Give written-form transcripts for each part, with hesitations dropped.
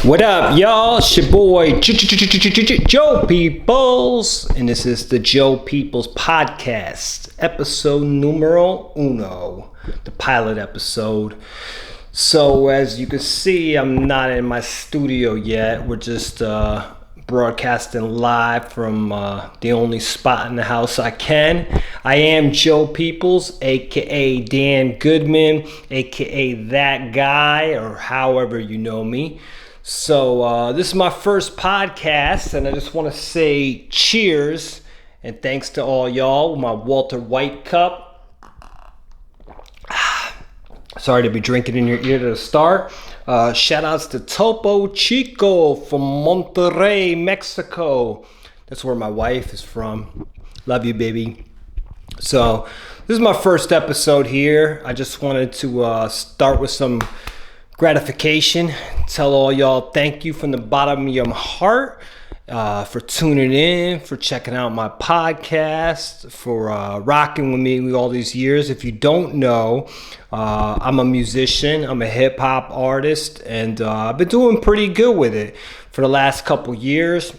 What up, y'all? It's your boy Joe Peoples, and this is the Joe Peoples Podcast, episode numero uno, the pilot episode. So, as you can see, I'm not in my studio yet. We're just broadcasting live from the only spot in the house I can. I am Joe Peoples, aka Dan Goodman, aka that guy, or however you know me. So this is my first podcast, and I just want to say cheers and thanks to all y'all. My Walter White cup. Sorry to be drinking in your ear to start. Shout outs to Topo Chico from Monterrey, Mexico. That's where my wife is from. Love you, baby. So this is my first episode here. I just wanted to start with some gratification. Tell all y'all thank you from the bottom of your heart for tuning in, for checking out my podcast, for rocking with me all these years. If you don't know, I'm a musician. I'm a hip hop artist, and I've been doing pretty good with it for the last couple years,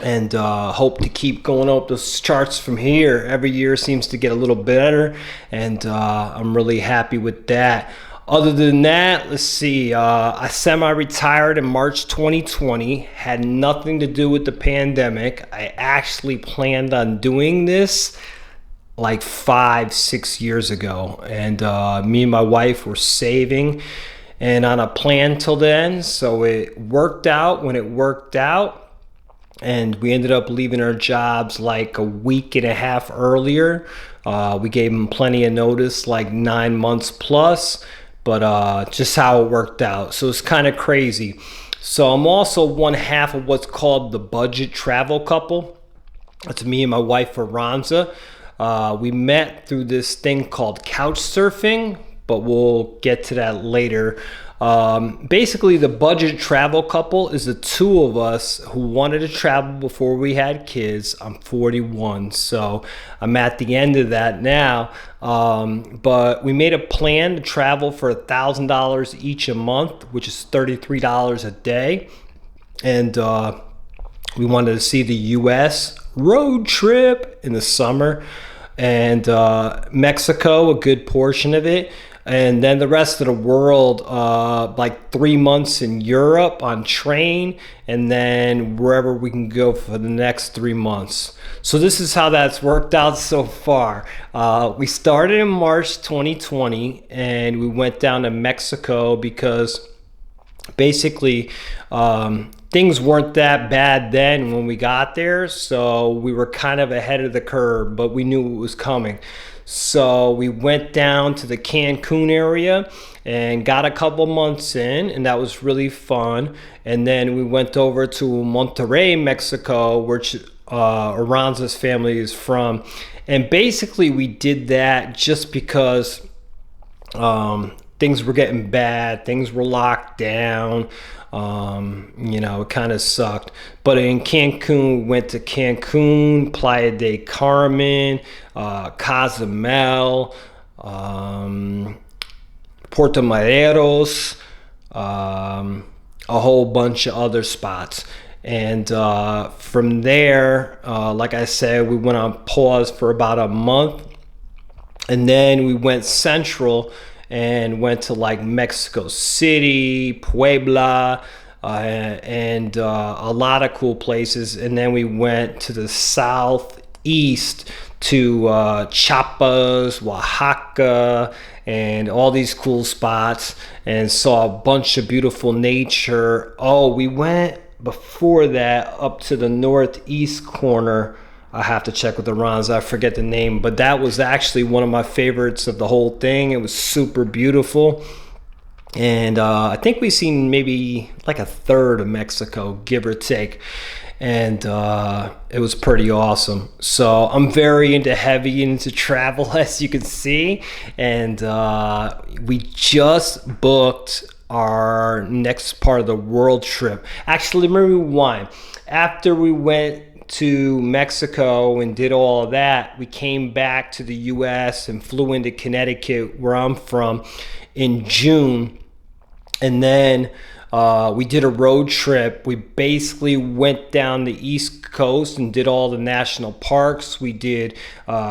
and hope to keep going up those charts from here. Every year seems to get a little better, and I'm really happy with that. Other than that, let's see, I semi-retired in March 2020, had nothing to do with the pandemic. I actually planned on doing this like 5-6 years ago, and me and my wife were saving and on a plan till then, so it worked out when it worked out, and we ended up leaving our jobs like a week and a half earlier. We gave them plenty of notice, like 9 months plus. But just how it worked out. So it's kind of crazy. So I'm also one half of what's called the budget travel couple. That's me and my wife, Aranza. We met through this thing called Couchsurfing, but we'll get to that later. Basically, the budget travel couple is the two of us who wanted to travel before we had kids. I'm 41, so I'm at the end of that now. But we made a plan to travel for $1,000 each a month, which is $33 a day. And we wanted to see the U.S. road trip in the summer, and Mexico, a good portion of it. And then the rest of the world, like 3 months in Europe on train, and then wherever we can go for the next 3 months. So this is how that's worked out so far. We started in March 2020, and we went down to Mexico because basically things weren't that bad then when we got there. So we were kind of ahead of the curve, but we knew it was coming. So we went down to the Cancun area and got a couple months in, and that was really fun. And then we went over to Monterrey, Mexico, which Aranza's family is from. And basically we did that just because things were getting bad, things were locked down. It kind of sucked. But in Cancun, we went to Cancun, Playa del Carmen, Cozumel, Puerto Maderos, a whole bunch of other spots. And from there, like I said, we went on pause for about a month. And then we went central and went to like Mexico City, Puebla, and a lot of cool places. And then we went to the southeast to Chiapas, Oaxaca, and all these cool spots, and saw a bunch of beautiful nature. Oh, we went before that up to the northeast corner. I have to check with the Rons. I forget the name, but that was actually one of my favorites of the whole thing. It was super beautiful. And I think we've seen maybe like a third of Mexico, give or take. And it was pretty awesome. So I'm very heavy into travel, as you can see. And we just booked our next part of the world trip. Actually, let me rewind. After we went to Mexico and did all of that, we came back to the US and flew into Connecticut, where I'm from, in June. And then We did a road trip. We basically went down the East Coast and did all the national parks. We did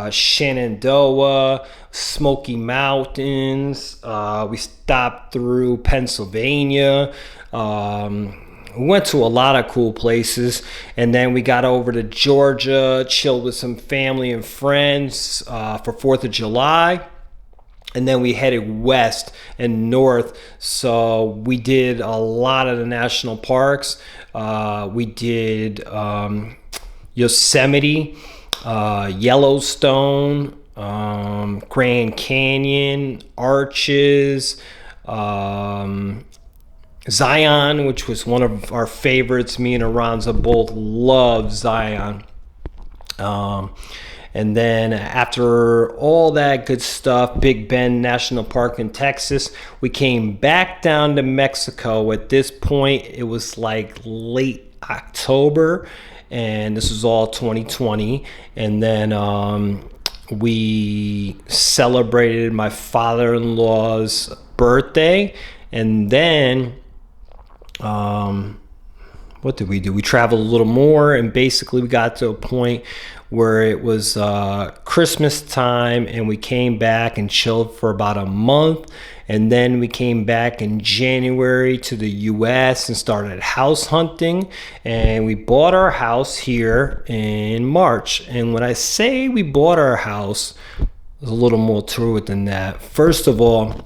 Shenandoah, Smoky Mountains. We stopped through Pennsylvania. We went to a lot of cool places, and then we got over to Georgia, chilled with some family and friends for 4th of July. And then we headed west and north. So we did a lot of the national parks. We did Yosemite, Yellowstone, Grand Canyon, Arches, Zion, which was one of our favorites. Me and Aranza both love Zion. And then after all that good stuff, Big Bend National Park in Texas, we came back down to Mexico. At this point, it was like late October, and this was all 2020. And then we celebrated my father-in-law's birthday, and then what did we do? We traveled a little more, and basically we got to a point where it was Christmas time, and we came back and chilled for about a month. And then we came back in January to the US and started house hunting, and we bought our house here in March. And when I say we bought our house, there's a little more to it than that. First of all,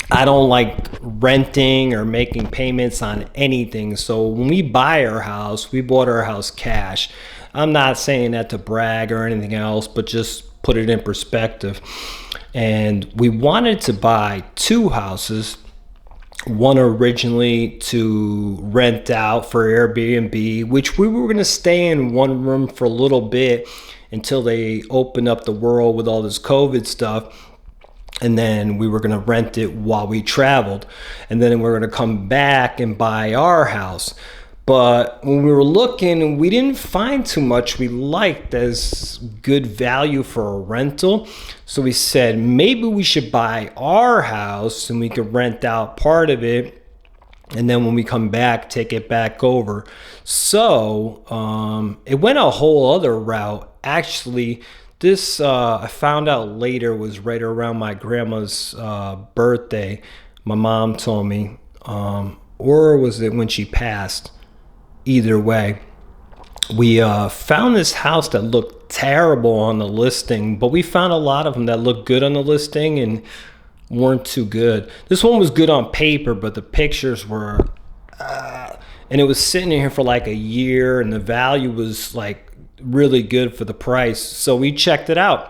I don't like renting or making payments on anything. So when we buy our house, we bought our house cash. I'm not saying that to brag or anything else, but just put it in perspective. And we wanted to buy 2 houses, one originally to rent out for Airbnb, which we were going to stay in one room for a little bit until they opened up the world with all this COVID stuff. And then we were going to rent it while we traveled. And then we were going to come back and buy our house. But when we were looking, we didn't find too much we liked as good value for a rental. So we said, maybe we should buy our house and we could rent out part of it. And then when we come back, take it back over. So it went a whole other route. Actually, this I found out later was right around my grandma's birthday. My mom told me, or was it when she passed? Either way, we found this house that looked terrible on the listing, but we found a lot of them that looked good on the listing and weren't too good. This one was good on paper, but the pictures were, and it was sitting in here for like a year, and the value was like really good for the price. So we checked it out.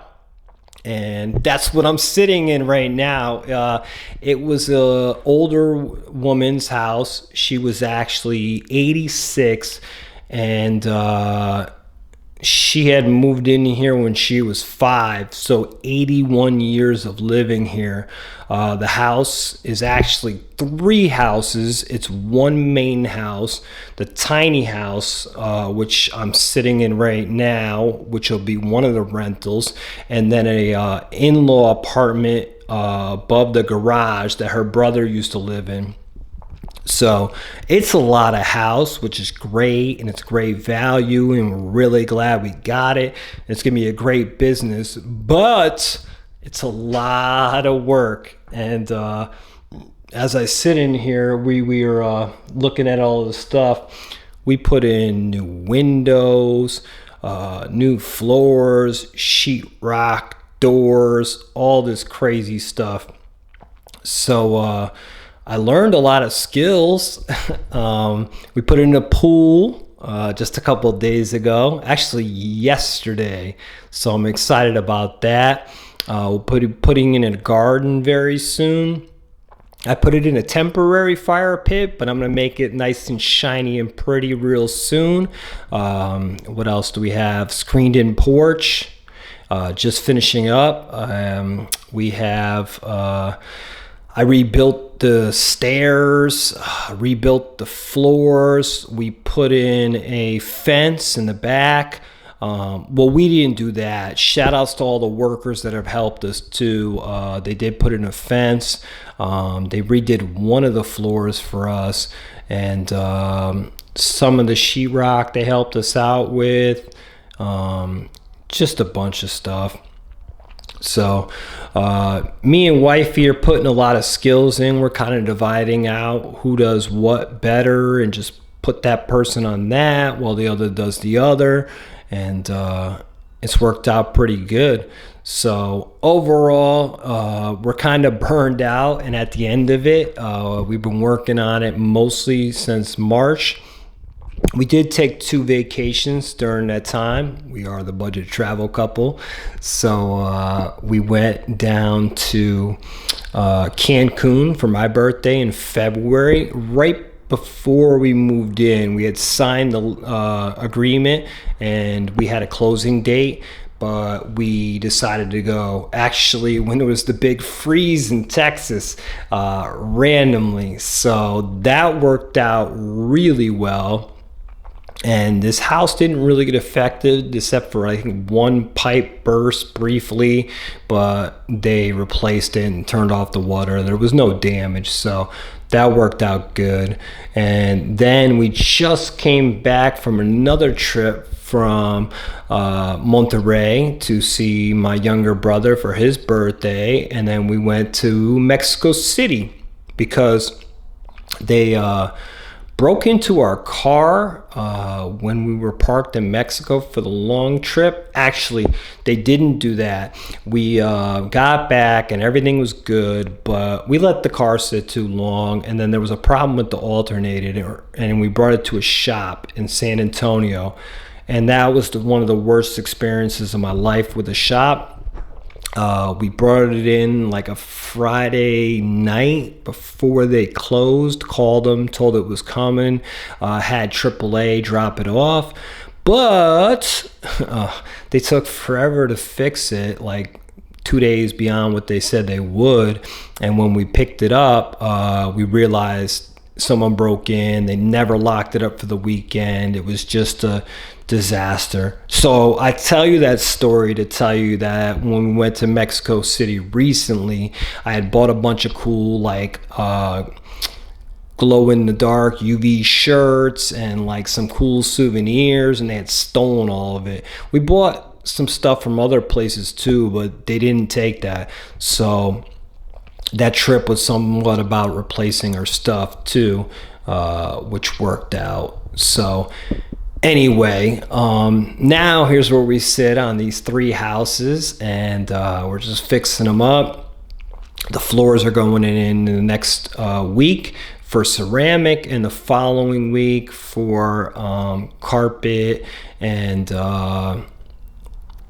And that's what I'm sitting in right now. It was an older woman's house. She was actually 86, and she had moved in here when she was 5, so 81 years of living here. The house is actually 3 houses. It's one main house, the tiny house, which I'm sitting in right now, which will be one of the rentals, and then a in-law apartment above the garage that her brother used to live in. So it's a lot of house, which is great, and it's great value, and we're really glad we got it. It's gonna be a great business, but it's a lot of work. And as I sit in here, we are looking at all the stuff. We put in new windows, new floors, sheetrock, doors, all this crazy stuff. So I learned a lot of skills. We put in a pool just a couple of days ago, actually yesterday. So I'm excited about that. We'll putting in a garden very soon. I put it in a temporary fire pit, but I'm gonna make it nice and shiny and pretty real soon. What else do we have? Screened in porch, just finishing up. We have, I rebuilt the stairs, rebuilt the floors. We put in a fence in the back. Well, we didn't do that. Shout outs to all the workers that have helped us too. They did put in a fence. They redid one of the floors for us, and some of the sheetrock they helped us out with. Just a bunch of stuff. So me and wifey are putting a lot of skills in. We're kind of dividing out who does what better and just put that person on that while the other does the other. And it's worked out pretty good. So overall, we're kind of burned out. And at the end of it, we've been working on it mostly since March. We did take 2 vacations during that time. We are the budget travel couple. So we went down to Cancun for my birthday in February. Right before we moved in, we had signed the agreement and we had a closing date. But we decided to go actually when it was the big freeze in Texas randomly. So that worked out really well. And this house didn't really get affected except for I think one pipe burst briefly, but they replaced it and turned off the water. There was no damage, so that worked out good. And then we just came back from another trip from Monterrey to see my younger brother for his birthday, and then we went to Mexico City because they broke into our car when we were parked in Mexico for the long trip. Actually, they didn't do that. We got back and everything was good, but we let the car sit too long, and then there was a problem with the alternator, and we brought it to a shop in San Antonio, and that was one of the worst experiences of my life with a shop. We brought it in like a Friday night before they closed, called them, told it was coming, had AAA drop it off, but they took forever to fix it, like 2 days beyond what they said they would. And when we picked it up, we realized someone broke in. They never locked it up for the weekend. It was just a disaster. So I tell you that story to tell you that when we went to Mexico City recently, I had bought a bunch of cool like glow in the dark UV shirts and like some cool souvenirs, and they had stolen all of it. We bought some stuff from other places too, but they didn't take that. So that trip was somewhat about replacing our stuff too, which worked out. So anyway, now here's where we sit on these 3 houses, and we're just fixing them up. The floors are going in the next week for ceramic, and the following week for carpet and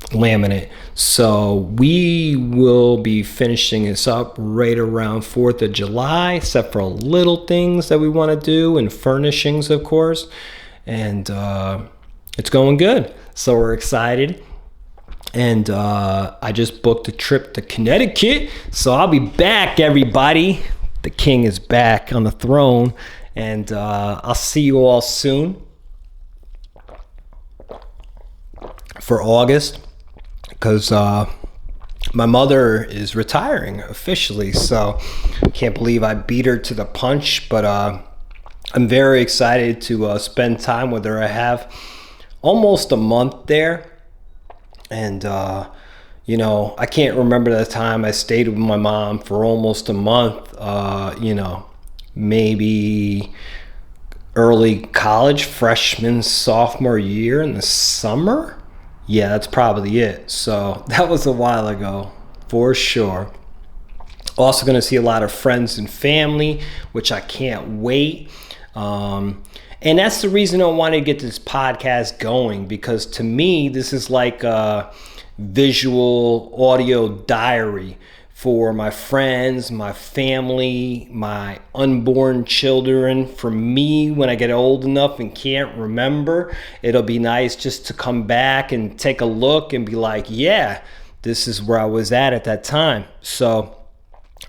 laminate. So we will be finishing this up right around 4th of July, except for little things that we want to do and furnishings, of course. And it's going good, so we're excited. And I just booked a trip to Connecticut, so I'll be back, everybody. The king is back on the throne, and I'll see you all soon for August, because my mother is retiring officially, so can't believe I beat her to the punch. But I'm very excited to spend time with her. I have almost a month there, and you know, I can't remember the time I stayed with my mom for almost a month. You know, maybe early college, freshman, sophomore year in the summer. Yeah, that's probably it. So that was a while ago for sure. Also going to see a lot of friends and family, which I can't wait. And that's the reason I wanted to get this podcast going, because to me, this is like a visual audio diary for my friends, my family, my unborn children. For me, when I get old enough and can't remember, it'll be nice just to come back and take a look and be like, yeah, this is where I was at that time. So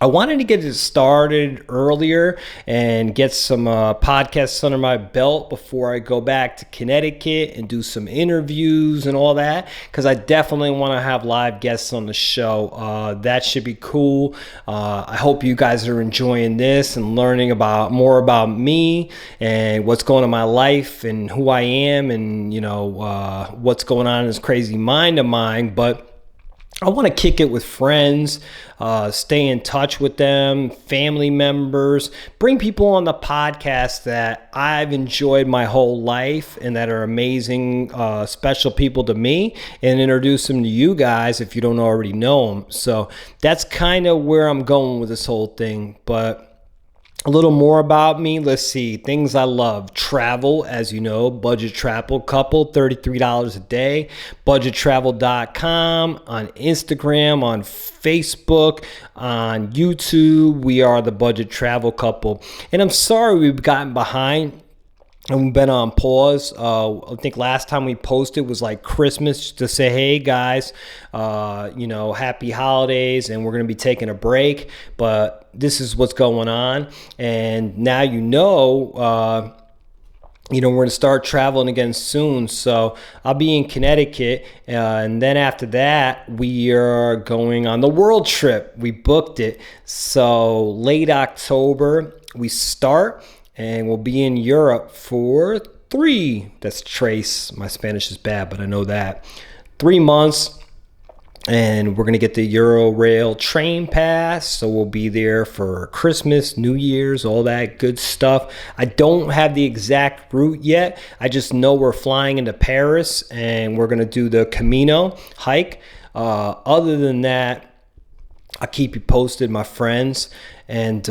I wanted to get it started earlier and get some podcasts under my belt before I go back to Connecticut and do some interviews and all that, because I definitely want to have live guests on the show. That should be cool. I hope you guys are enjoying this and learning more about me and what's going on in my life and who I am and, what's going on in this crazy mind of mine. But I want to kick it with friends, stay in touch with them, family members, bring people on the podcast that I've enjoyed my whole life and that are amazing, special people to me, and introduce them to you guys if you don't already know them. So that's kind of where I'm going with this whole thing. But a little more about me. Let's see. Things I love. Travel, as you know, budget travel couple, $33 a day. Budgettravel.com, on Instagram, on Facebook, on YouTube. We are the Budget Travel Couple. And I'm sorry we've gotten behind and we've been on pause. I think last time we posted was like Christmas to say, hey guys, happy holidays, and we're going to be taking a break. But this is what's going on. And now we're going to start traveling again soon. So I'll be in Connecticut. And then after that, we are going on the world trip. We booked it. So late October, we start. And we'll be in Europe for 3. That's trace. My Spanish is bad, but I know that. 3 months. And we're going to get the Euro-Rail train pass. So we'll be there for Christmas, New Year's, all that good stuff. I don't have the exact route yet. I just know we're flying into Paris and we're going to do the Camino hike. Other than that, I'll keep you posted, my friends. And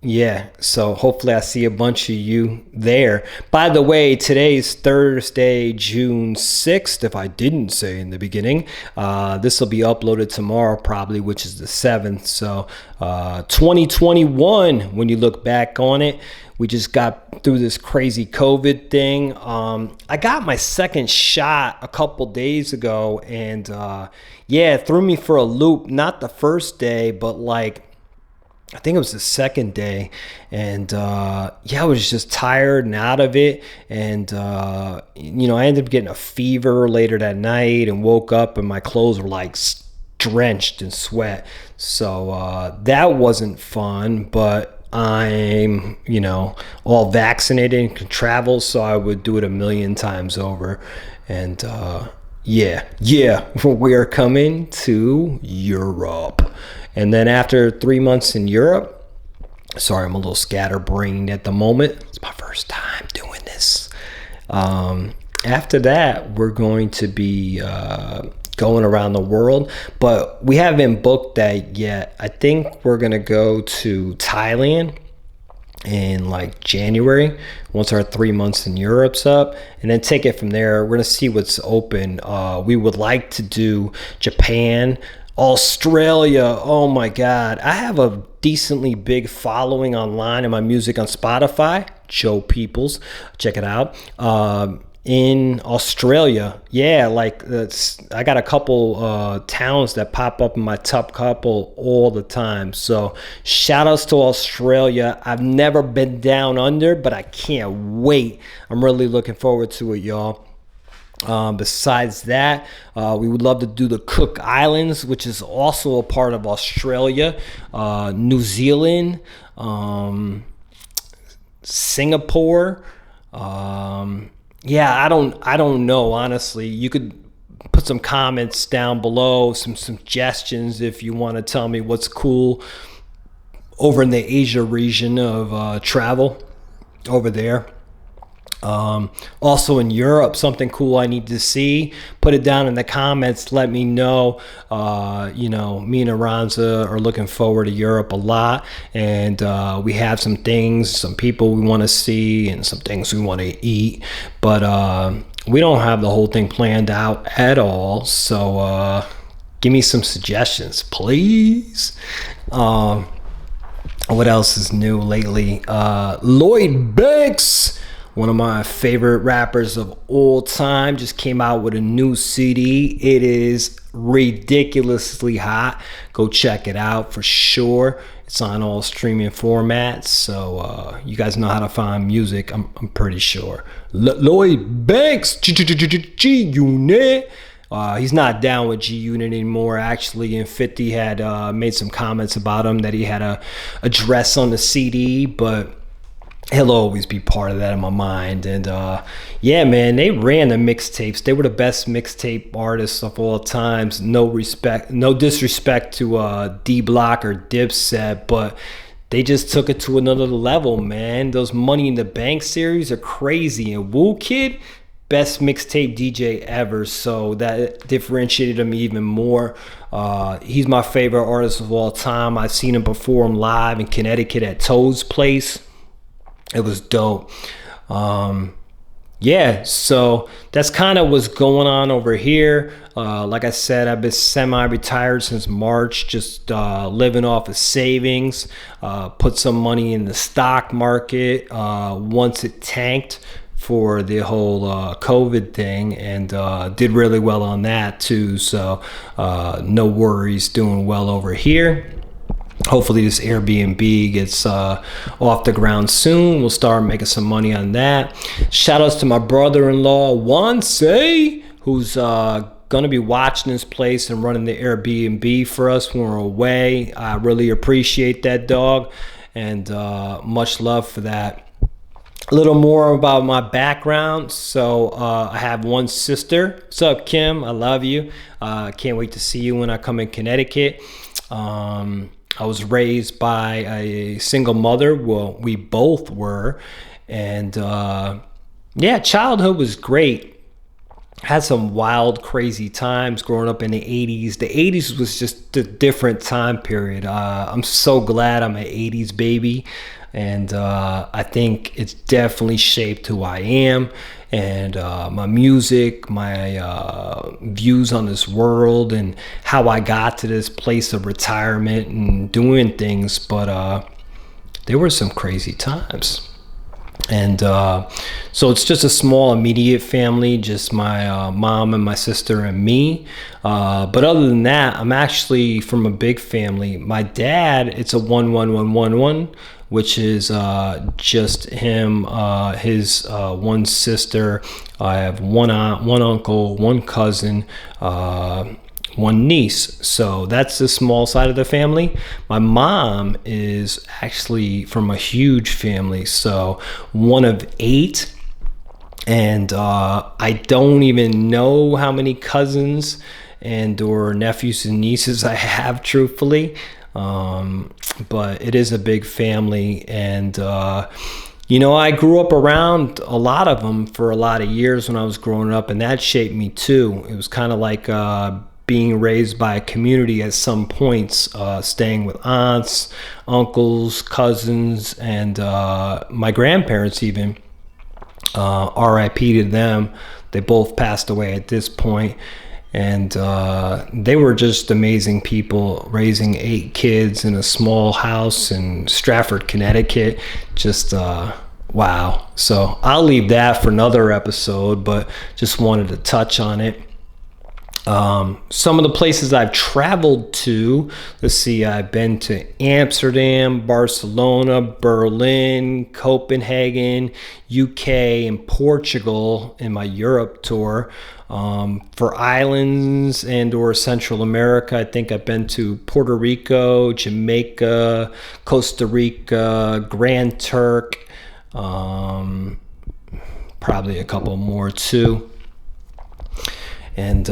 yeah, so hopefully I see a bunch of you there. By the way, today's Thursday, June 6th, if I didn't say in the beginning. This will be uploaded tomorrow probably, which is the 7th. So 2021, when you look back on it, we just got through this crazy COVID thing. I got my second shot a couple days ago, and it threw me for a loop. Not the first day, but I think it was the second day, and I was just tired and out of it, and I ended up getting a fever later that night and woke up and my clothes were drenched in sweat. So that wasn't fun, but I'm all vaccinated and can travel, so I would do it a million times over. And we're coming to Europe. And then after 3 months in Europe, sorry, I'm a little scatterbrained at the moment. It's my first time doing this. After that, we're going to be going around the world, but we haven't booked that yet. I think we're going to go to Thailand in January, once our 3 months in Europe's up, and then take it from there. We're going to see what's open. We would like to do Japan, Australia. Oh my God. I have a decently big following online and my music on Spotify. Joe Peoples. Check it out. In Australia. I got a couple towns that pop up in my top couple all the time. So shout outs to Australia. I've never been down under, but I can't wait. I'm really looking forward to it, y'all. Besides that, we would love to do the Cook Islands, which is also a part of Australia, New Zealand, Singapore. I don't know, honestly. You could put some comments down below, some suggestions if you want to tell me what's cool over in the Asia region of travel over there. Also in Europe, something cool I need to see, put it down in the comments. Let me know. Me and Aranza are looking forward to Europe a lot, and we have some people we want to see and some things we want to eat, but we don't have the whole thing planned out at all. So give me some suggestions, please. What else is new lately? LLoyd Banks one of my favorite rappers of all time, just came out with a new CD. It is ridiculously hot. Go check it out for sure. It's on all streaming formats, so you guys know how to find music, I'm pretty sure. LLoyd Banks, G-Unit. He's not down with G-Unit anymore, actually, and 50 had made some comments about him, that he had a address on the CD, but he'll always be part of that in my mind. And yeah, man, they ran the mixtapes. They were the best mixtape artists of all times. No disrespect to D Block or Dipset, but they just took it to another level, man. Those Money in the Bank series are crazy. And Woo Kid, best mixtape DJ ever, so that differentiated him even more. He's my favorite artist of all time. I've seen him perform live in Connecticut at Toad's Place. It was dope. Yeah, so that's kind of what's going on over here. Like I said, I've been semi-retired since March, just living off of savings. Put some money in the stock market once it tanked for the whole COVID thing, and did really well on that too. So no worries, doing well over here. Hopefully this Airbnb gets off the ground soon. We'll start making some money on that. Shout outs to my brother-in-law, Wansei, who's gonna be watching this place and running the Airbnb for us when we're away. I really appreciate that, dog, and much love for that. A little more about my background. So I have one sister. What's up, Kim? I love you. Can't wait to see you when I come in Connecticut. I was raised by a single mother. Well, we both were. And yeah, childhood was great. Had some wild, crazy times growing up in the 80s. The 80s was just a different time period. I'm so glad I'm an 80s baby. And I think it's definitely shaped who I am, and my music, my views on this world, and how I got to this place of retirement and doing things. But there were some crazy times. And so it's just a small immediate family, just my mom and my sister and me. But other than that, I'm actually from a big family. My dad, it's a 11111, which is just him, his one sister. I have one aunt, one uncle, one cousin, one niece. So that's the small side of the family. My mom is actually from a huge family, so one of 8. And I don't even know how many cousins and or nephews and nieces I have, truthfully. But it is a big family, and you know, I grew up around a lot of them for a lot of years when I was growing up, and that shaped me too. It was kind of like being raised by a community at some points, staying with aunts, uncles, cousins, and my grandparents even. RIP to them. They both passed away at this point. And they were just amazing people, raising 8 kids in a small house in Stratford, Connecticut. Just wow. So I'll leave that for another episode, but just wanted to touch on it. Some of the places I've traveled to, let's see, I've been to Amsterdam, Barcelona, Berlin, Copenhagen, UK, and Portugal in my Europe tour. For islands and or Central America, I think I've been to Puerto Rico, Jamaica, Costa Rica, Grand Turk, probably a couple more too. And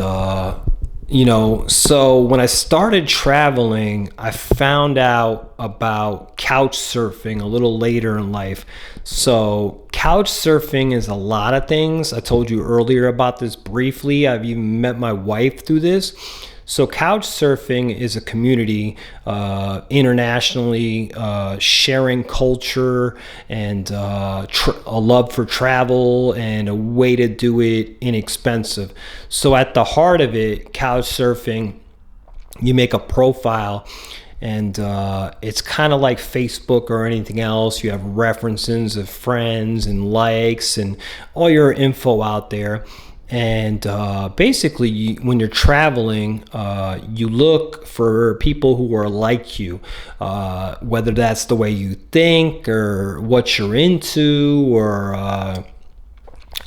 you know, so when I started traveling, I found out about Couchsurfing a little later in life. So Couchsurfing is a lot of things. I told you earlier about this briefly. I've even met my wife through this. So Couchsurfing is a community internationally, sharing culture and a love for travel and a way to do it inexpensive. So at the heart of it, Couchsurfing, you make a profile And it's kind of like Facebook or anything else. You have references of friends and likes and all your info out there. And basically, when you're traveling, you look for people who are like you, whether that's the way you think or what you're into, or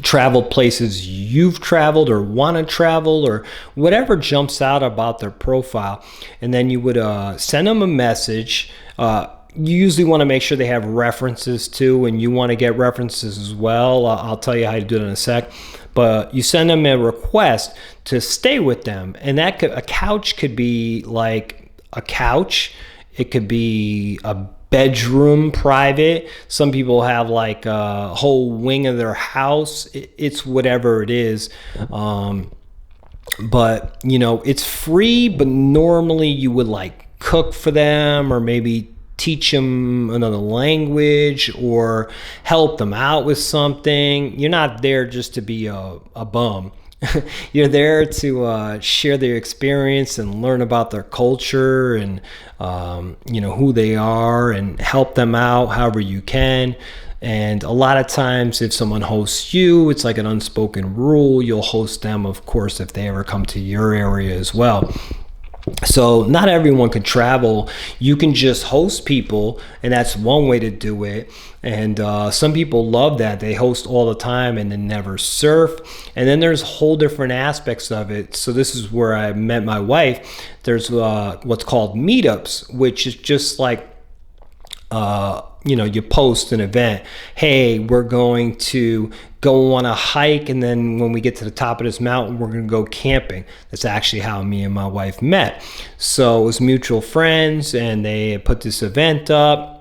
traveled places you've traveled or want to travel, or whatever jumps out about their profile. And then you would send them a message. You usually want to make sure they have references too, and you want to get references as well. I'll tell you how to do it in a sec. But you send them a request to stay with them. And a couch could be like a couch. It could be a bedroom private. Some people have like a whole wing of their house. It's whatever it is. But, it's free, but normally you would like cook for them, or maybe teach them another language or help them out with something. You're not there just to be a bum. You're there to share their experience and learn about their culture and who they are, and help them out however you can. And a lot of times if someone hosts you, it's like an unspoken rule. You'll host them, of course, if they ever come to your area as well. So not everyone can travel. You can just host people, and that's one way to do it. And some people love that. They host all the time and then never surf. And then there's whole different aspects of it. So this is where I met my wife. There's what's called meetups, which is just like you post an event. Hey, we're going to go on a hike, and then when we get to the top of this mountain, we're going to go camping. That's actually how me and my wife met. So it was mutual friends, and they put this event up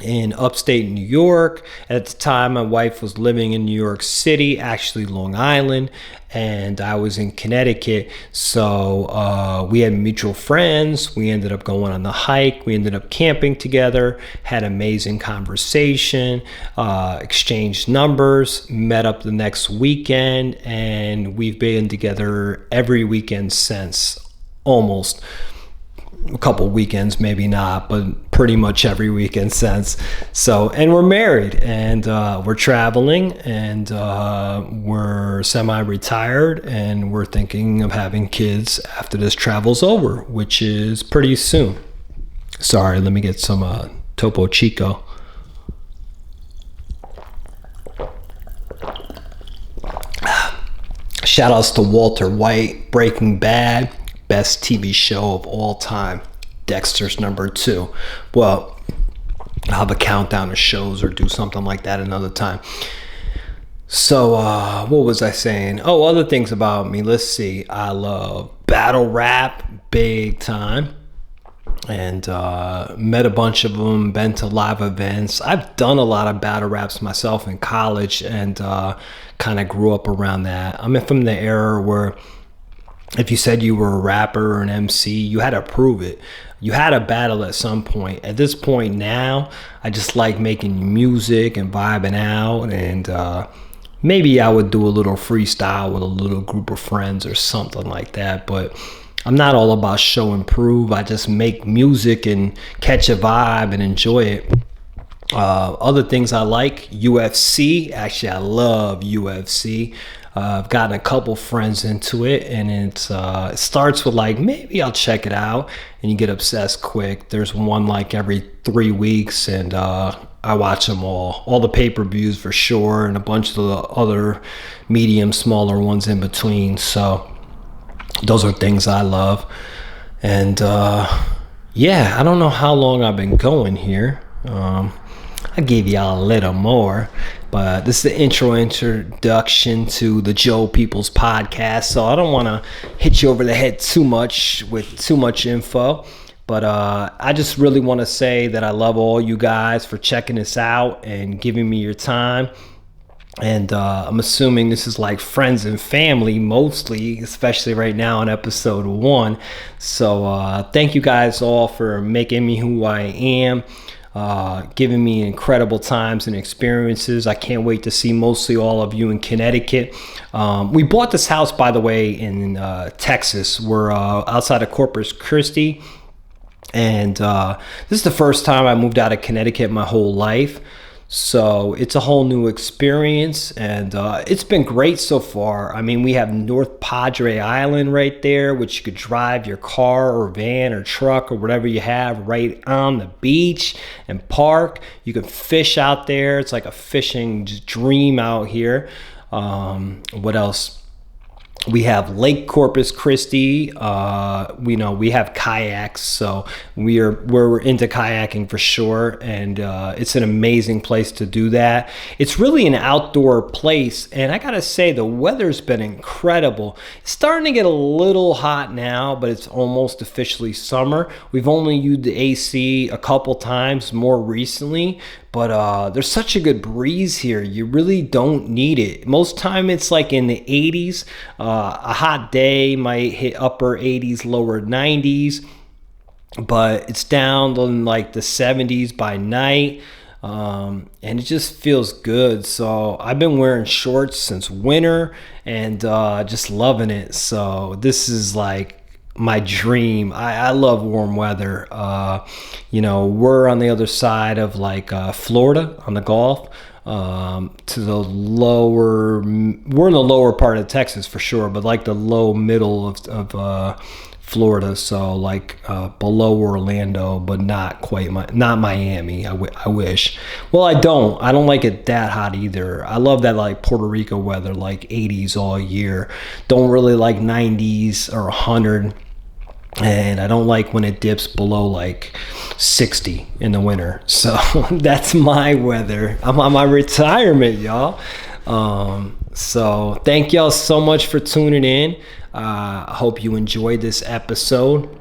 in upstate New York. At the time, my wife was living in New York City, actually Long Island, and I was in Connecticut. So we had mutual friends. We ended up going on the hike. We ended up camping together, had amazing conversation, exchanged numbers, met up the next weekend, and we've been together every weekend since. Almost. A couple weekends, maybe not, but pretty much every weekend since. So, and we're married, and we're traveling, and we're semi-retired, and we're thinking of having kids after this travel's over, which is pretty soon. Sorry, let me get some Topo Chico. Shout outs to Walter White, Breaking Bad. Best TV show of all time. Dexter's number 2. Well, I'll have a countdown of shows or do something like that another time. So, what was I saying? Oh, other things about me. Let's see. I love battle rap big time. And met a bunch of them, been to live events. I've done a lot of battle raps myself in college, and kind of grew up around that. I'm from the era where if you said you were a rapper or an MC, you had to prove it. You had a battle at some point. At this point now, I just like making music and vibing out, and maybe I would do a little freestyle with a little group of friends or something like that. But I'm not all about show and prove. I just make music and catch a vibe and enjoy it. Other things I like, UFC. Actually, I love UFC. I've gotten a couple friends into it, and it starts with like, maybe I'll check it out, and you get obsessed quick. There's one like every 3 weeks, and I watch them all the pay-per-views for sure, and a bunch of the other medium, smaller ones in between. So those are things I love. And yeah, I don't know how long I've been going here. I gave y'all a little more, but this is the introduction to the Joe Peoples podcast, so I don't want to hit you over the head too much with too much info, but I just really want to say that I love all you guys for checking this out and giving me your time. And I'm assuming this is like friends and family mostly, especially right now on episode 1. So thank you guys all for making me who I am. Giving me incredible times and experiences. I can't wait to see mostly all of you in Connecticut. We bought this house, by the way, in Texas. We're outside of Corpus Christi, And this is the first time I moved out of Connecticut my whole life. So it's a whole new experience, and it's been great so far. I mean, we have North Padre Island right there, which you could drive your car or van or truck or whatever you have right on the beach and park. You can fish out there. It's like a fishing dream out here. What else? We have Lake Corpus Christi. We have kayaks, so we're into kayaking for sure, and it's an amazing place to do that. It's really an outdoor place, and I gotta say the weather's been incredible. It's starting to get a little hot now, but it's almost officially summer. We've only used the AC a couple times more recently, but there's such a good breeze here. You really don't need it. Most time it's like in the 80s. A hot day might hit upper 80s, lower 90s, but it's down in like the 70s by night. And it just feels good. So I've been wearing shorts since winter and just loving it. So this is like my dream. I love warm weather. We're on the other side of like Florida on the Gulf, to the lower, we're in the lower part of Texas for sure, but like the low middle of Florida, so like below Orlando, but not quite not Miami. I wish. Well, I don't like it that hot either. I love that like Puerto Rico weather, like 80s all year. Don't really like 90s or 100. And I don't like when it dips below like 60 in the winter. So that's my weather. I'm on my retirement, y'all. So thank y'all so much for tuning in. I hope you enjoyed this episode.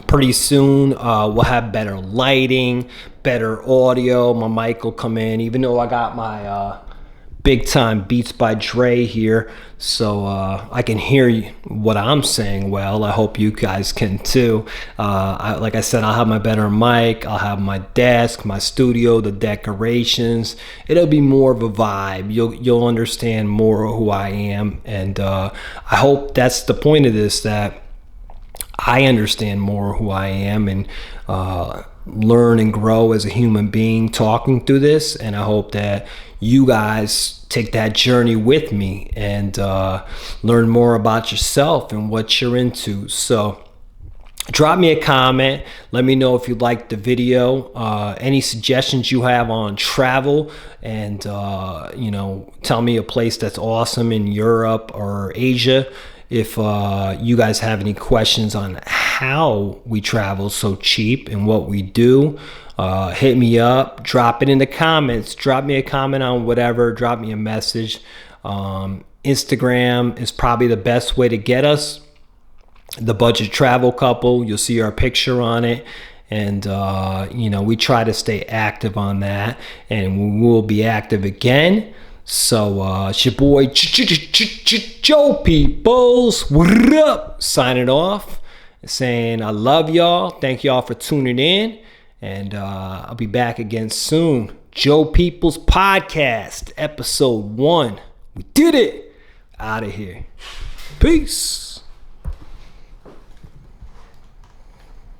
Pretty soon we'll have better lighting, better audio. My mic will come in, even though I got my big time Beats by Dre here, so I can hear what I'm saying well. I hope you guys can too. Like I said, I'll have my better mic, I'll have my desk, my studio, the decorations. It'll be more of a vibe. You'll understand more of who I am, and I hope that's the point of this, that I understand more who I am and learn and grow as a human being talking through this. And I hope that you guys take that journey with me and learn more about yourself and what you're into. So drop me a comment. Let me know if you liked the video, any suggestions you have on travel, and tell me a place that's awesome in Europe or Asia. If you guys have any questions on how we travel so cheap and what we do, hit me up, drop it in the comments. Drop me a comment on whatever, drop me a message. Instagram is probably the best way to get us. The Budget Travel Couple, you'll see our picture on it. And, we try to stay active on that, and we will be active again. So it's your boy Joe Peoples, what up, signing off, saying I love y'all. Thank y'all for tuning in, and I'll be back again soon. Joe Peoples Podcast, episode 1. We did it. Out of here. Peace.